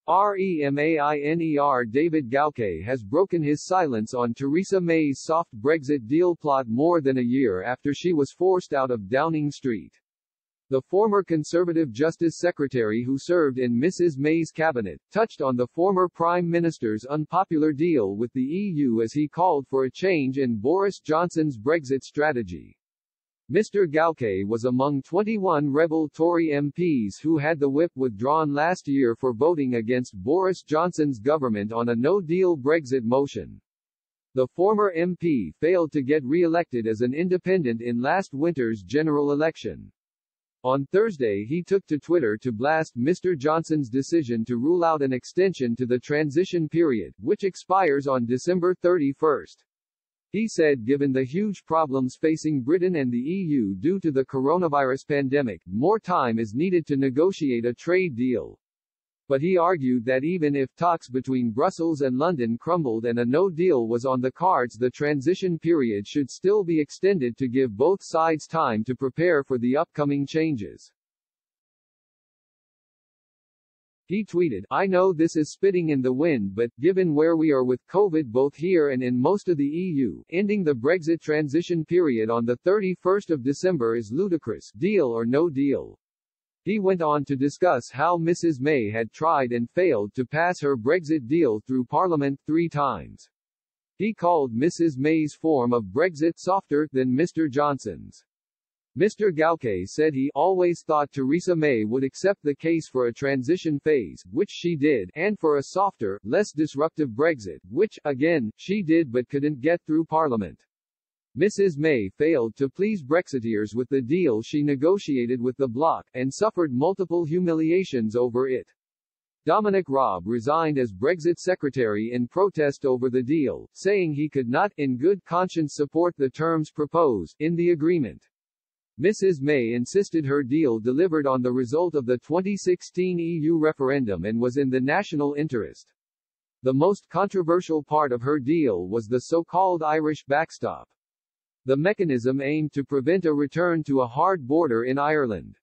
Remainer David Gauke has broken his silence on Theresa May's soft Brexit deal plot more than a year after she was forced out of Downing Street. The former Conservative Justice Secretary who served in Mrs May's cabinet, touched on the former Prime Minister's unpopular deal with the EU as he called for a change in Boris Johnson's Brexit strategy. Mr Gauke was among 21 rebel Tory MPs who had the whip withdrawn last year for voting against Boris Johnson's government on a no-deal Brexit motion. The former MP failed to get re-elected as an independent in last winter's general election. On Thursday he took to Twitter to blast Mr. Johnson's decision to rule out an extension to the transition period, which expires on December 31. He said given the huge problems facing Britain and the EU due to the coronavirus pandemic, more time is needed to negotiate a trade deal. But he argued that even if talks between Brussels and London crumbled and a no-deal was on the cards, the transition period should still be extended to give both sides time to prepare for the upcoming changes. He tweeted, "I know this is spitting in the wind, but, given where we are with COVID both here and in most of the EU, ending the Brexit transition period on the 31st of December is ludicrous, deal or no deal." He went on to discuss how Mrs May had tried and failed to pass her Brexit deal through Parliament 3 times. He called Mrs May's form of Brexit softer than Mr Johnson's. Mr Gauke said he always thought Theresa May would accept the case for a transition phase, which she did, and for a softer, less disruptive Brexit, which, again, she did but couldn't get through Parliament. Mrs May failed to please Brexiteers with the deal she negotiated with the bloc, and suffered multiple humiliations over it. Dominic Raab resigned as Brexit Secretary in protest over the deal, saying he could not, in good conscience, support the terms proposed in the agreement. Mrs May insisted her deal delivered on the result of the 2016 EU referendum and was in the national interest. The most controversial part of her deal was the so-called Irish backstop. The mechanism aimed to prevent a return to a hard border in Ireland.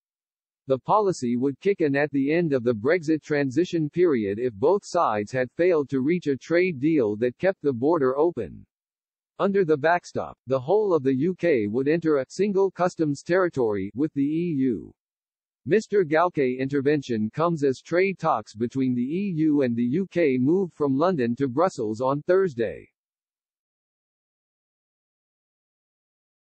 The policy would kick in at the end of the Brexit transition period if both sides had failed to reach a trade deal that kept the border open. Under the backstop, the whole of the UK would enter a single customs territory with the EU. Mr Gauke's intervention comes as trade talks between the EU and the UK moved from London to Brussels on Thursday.